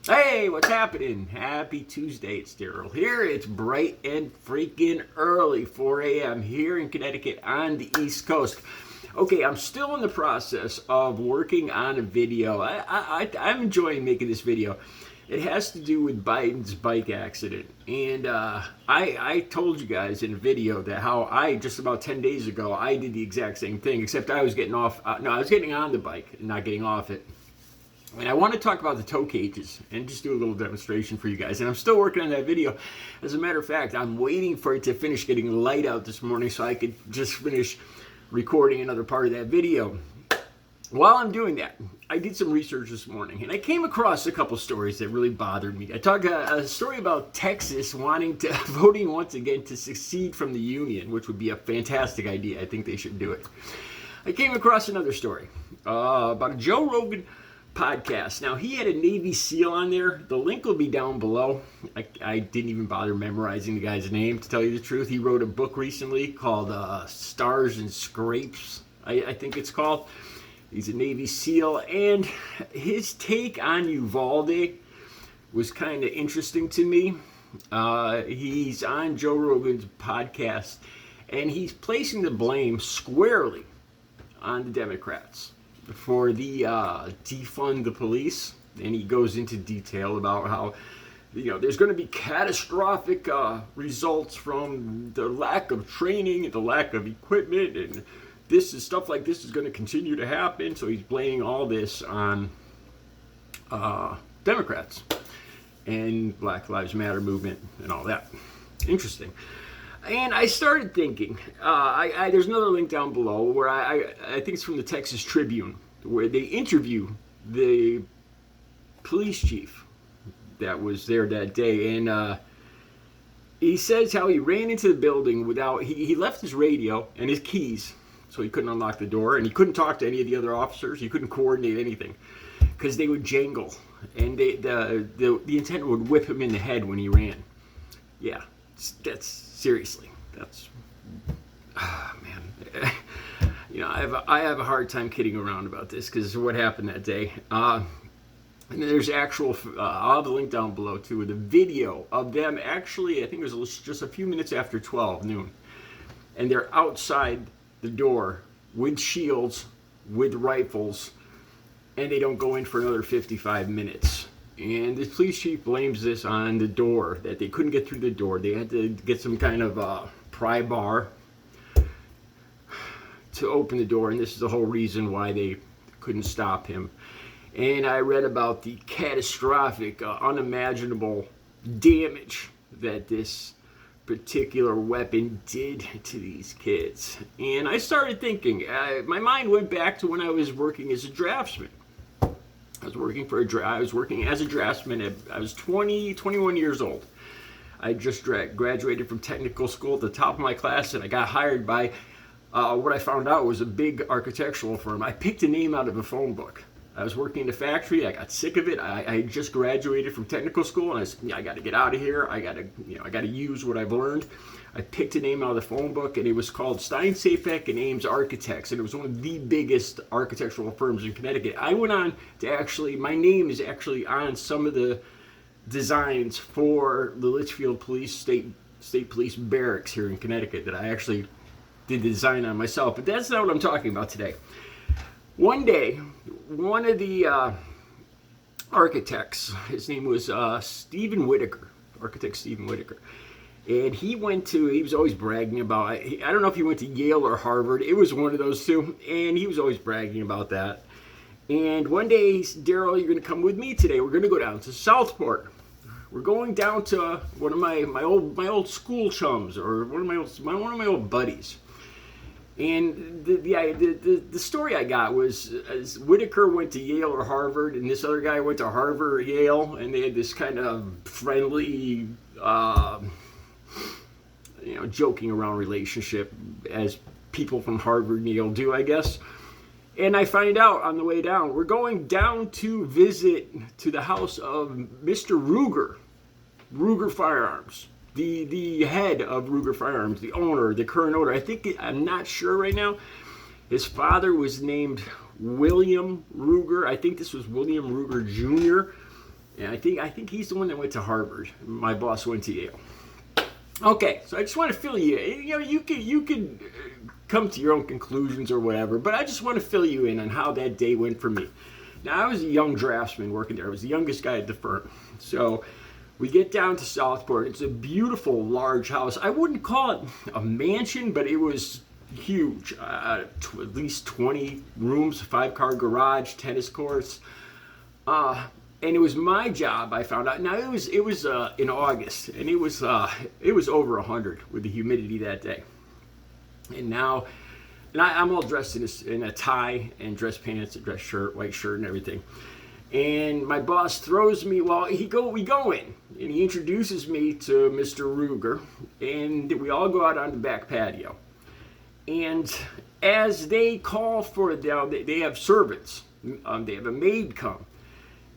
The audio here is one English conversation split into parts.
Hey, what's happening? Happy Tuesday. It's Daryl here. It's bright and freaking early, 4 a.m. here in Connecticut on the East Coast. Okay, I'm still in the process of working on a video. I'm enjoying making this video. It has to do with Biden's bike accident. And I told you guys in a video that how I, just about 10 days ago, I did the exact same thing, except I was getting off, I was getting on the bike and not getting off it. And I want to talk about the tow cages and just do a little demonstration for you guys. And I'm still working on that video. As a matter of fact, I'm waiting for it to finish getting light out this morning so I could just finish recording another part of that video. While I'm doing that, I did some research this morning and I came across a couple stories that really bothered me. I talked a story about Texas voting once again to secede from the Union, which would be a fantastic idea. I think they should do it. I came across another story about a Joe Rogan podcast. Now, he had a Navy SEAL on there. The link will be down below. I didn't even bother memorizing the guy's name, to tell you the truth. He wrote a book recently called Stars and Scrapes, I think it's called. He's a Navy SEAL, and his take on Uvalde was kind of interesting to me. He's on Joe Rogan's podcast, and he's placing the blame squarely on the Democrats for the Defund the Police, and he goes into detail about how there's going to be catastrophic results from the lack of training and the lack of equipment, and stuff like this is going to continue to happen. So he's blaming all this on Democrats and Black Lives Matter movement and all that. Interesting. And I started thinking, there's another link down below where I think it's from the Texas Tribune, where they interview the police chief that was there that day. And he says how he ran into the building without, he left his radio and his keys, so he couldn't unlock the door, and he couldn't talk to any of the other officers. He couldn't coordinate anything because they would jangle, and the intent would whip him in the head when he ran. Yeah, that's seriously, that's, man. I have a hard time kidding around about this because of what happened that day. And there's actual, I'll have the link down below too, with a video of them actually, I think it was just a few minutes after 12 noon. And they're outside the door with shields, with rifles, and they don't go in for another 55 minutes. And the police chief blames this on the door, that they couldn't get through the door. They had to get some kind of pry bar to open the door, and this is the whole reason why they couldn't stop him. And I read about the catastrophic, unimaginable damage that this particular weapon did to these kids. And I started thinking, my mind went back to when I was working as a draftsman. I was working as a draftsman. I was 21 years old. I just graduated from technical school at the top of my class, and I got hired by what I found out was a big architectural firm. I picked a name out of a phone book. I was working in a factory. I got sick of it. I just graduated from technical school, and I said, I got to get out of here. I got to use what I've learned. I picked a name out of the phone book, and it was called Stein, Safeck, and Ames Architects, and it was one of the biggest architectural firms in Connecticut. I went on to my name is actually on some of the designs for the Litchfield Police State Police Barracks here in Connecticut that I actually did the design on myself. But that's not what I'm talking about today. One day, one of the architects, his name was Stephen Whitaker, architect Stephen Whitaker. And he was always bragging about, I don't know if he went to Yale or Harvard. It was one of those two. And he was always bragging about that. And one day, he said, Daryl, you're going to come with me today. We're going to go down to Southport. We're going down to one of my old school chums, or one of my old buddies. And the story I got was, as Whitaker went to Yale or Harvard, and this other guy went to Harvard or Yale, and they had this kind of friendly, joking around relationship, as people from Harvard and Yale do, I guess. And I find out on the way down, we're going down to visit to the house of Mr. Ruger Firearms. The head of Ruger Firearms, the owner, the current owner. I'm not sure right now. His father was named William Ruger. I think this was William Ruger Jr. And I think he's the one that went to Harvard. My boss went to Yale. Okay, so I just want to fill you in. You know, you can come to your own conclusions or whatever, but I just want to fill you in on how that day went for me. Now, I was a young draftsman working there. I was the youngest guy at the firm. So we get down to Southport. It's a beautiful, large house. I wouldn't call it a mansion, but it was huge. At least 20 rooms, 5-car garage, tennis courts. And it was my job, I found out. Now, it was in August, and it was over 100 with the humidity that day. And now, I'm all dressed in a tie and dress pants, a dress shirt, white shirt, and everything. And my boss throws me, we go in, and he introduces me to Mr. Ruger, and we all go out on the back patio. And as they call for they have servants. They have a maid come.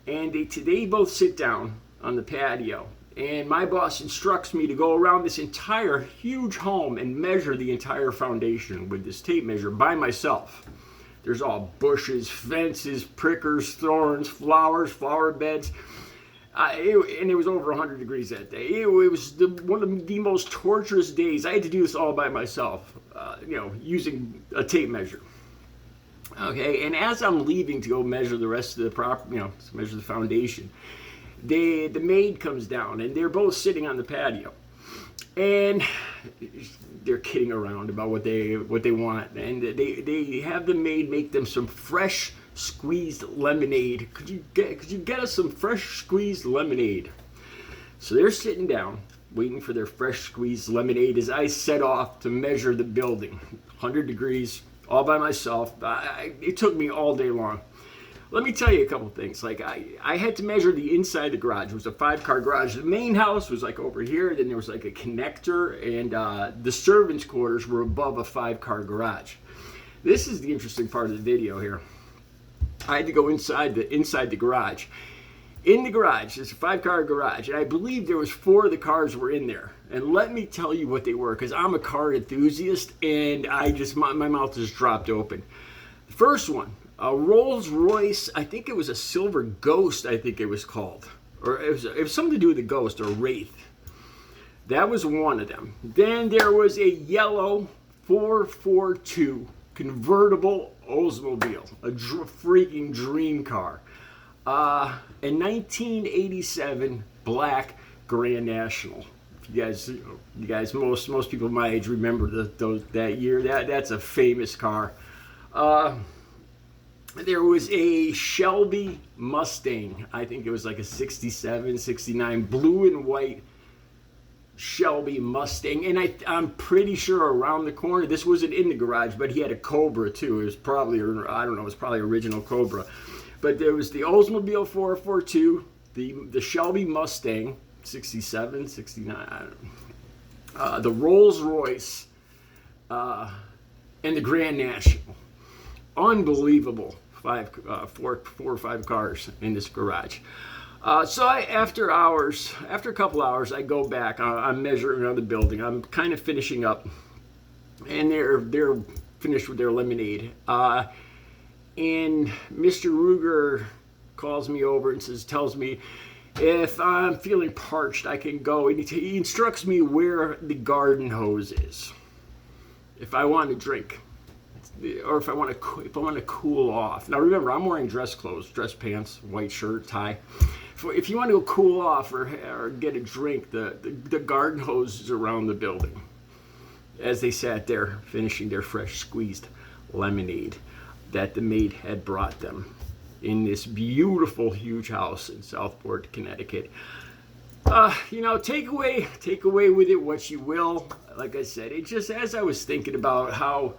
And they both sit down on the patio. And my boss instructs me to go around this entire huge home and measure the entire foundation with this tape measure by myself. There's all bushes, fences, prickers, thorns, flowers, flower beds. And it was over 100 degrees that day. It was one of the most torturous days. I had to do this all by myself, using a tape measure. Okay, and as I'm leaving to go measure the rest of the to measure the foundation, the maid comes down, and they're both sitting on the patio, and they're kidding around about what they want, and they have the maid make them some fresh squeezed lemonade. Could you get us some fresh squeezed lemonade? So they're sitting down, waiting for their fresh squeezed lemonade as I set off to measure the building, 100 degrees. All by myself. It took me all day long. Let me tell you a couple things. Like I had to measure the inside of the garage. It was a 5-car garage. The main house was like over here. Then there was like a connector, and the servants' quarters were above a 5-car garage. This is the interesting part of the video here. I had to go inside the garage. In the garage, it's a 5-car garage, and I believe there was 4 of the cars were in there. And let me tell you what they were, because I'm a car enthusiast, and my mouth just dropped open. The first one, a Rolls Royce, I think it was a Silver Ghost, I think it was called. Or it was something to do with a ghost, or Wraith. That was one of them. Then there was a yellow 442 convertible Oldsmobile, a freaking dream car. A 1987 black Grand National. You guys, most people my age remember that year. That's a famous car. There was a Shelby Mustang. I think it was like a 67, 69, blue and white Shelby Mustang. And I'm pretty sure around the corner, this wasn't in the garage, but he had a Cobra too. It was probably, I don't know, it was probably original Cobra. But there was the Oldsmobile 442, the Shelby Mustang, 67, 69, I don't know, the Rolls Royce, and the Grand National. Unbelievable 4 or 5 cars in this garage. So after a couple hours, I go back. I'm measuring around the building. I'm kind of finishing up, and they're finished with their lemonade. And Mr. Ruger calls me over and tells me if I'm feeling parched, I can go. And he instructs me where the garden hose is, if I want to drink, or if I want to cool off. Now remember, I'm wearing dress clothes, dress pants, white shirt, tie. If you want to go cool off or get a drink, the garden hose is around the building. As they sat there finishing their fresh squeezed lemonade that the maid had brought them in this beautiful, huge house in Southport, Connecticut. Take away with it what you will. Like I said, it just, as I was thinking about how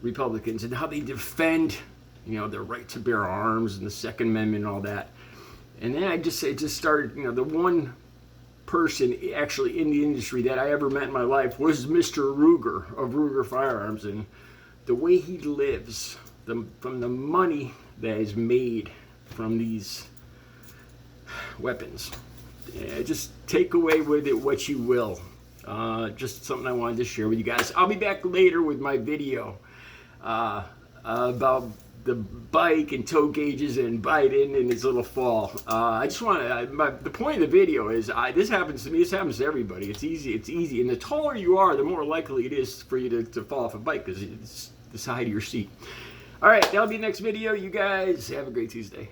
Republicans and how they defend, their right to bear arms and the Second Amendment and all that. And then it just started, the one person actually in the industry that I ever met in my life was Mr. Ruger of Ruger Firearms, and the way he lives, from the money that is made from these weapons. Just take away with it what you will. Just something I wanted to share with you guys. I'll be back later with my video about the bike and tow gauges and Biden and his little fall. I just want to. The point of the video is this happens to me. This happens to everybody. It's easy. It's easy. And the taller you are, the more likely it is for you to fall off a bike because it's the side of your seat. All right, that'll be the next video. You guys have a great Tuesday.